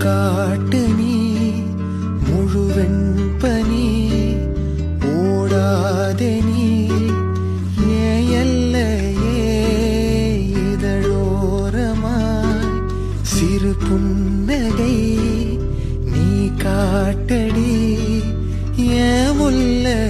காட்டு நீ முழுவெண் பனி ஓடாதே நீ எல்லையே இதழோரமாய் சிறு புன்னகை நீ காட்டடி ஏ முல்லை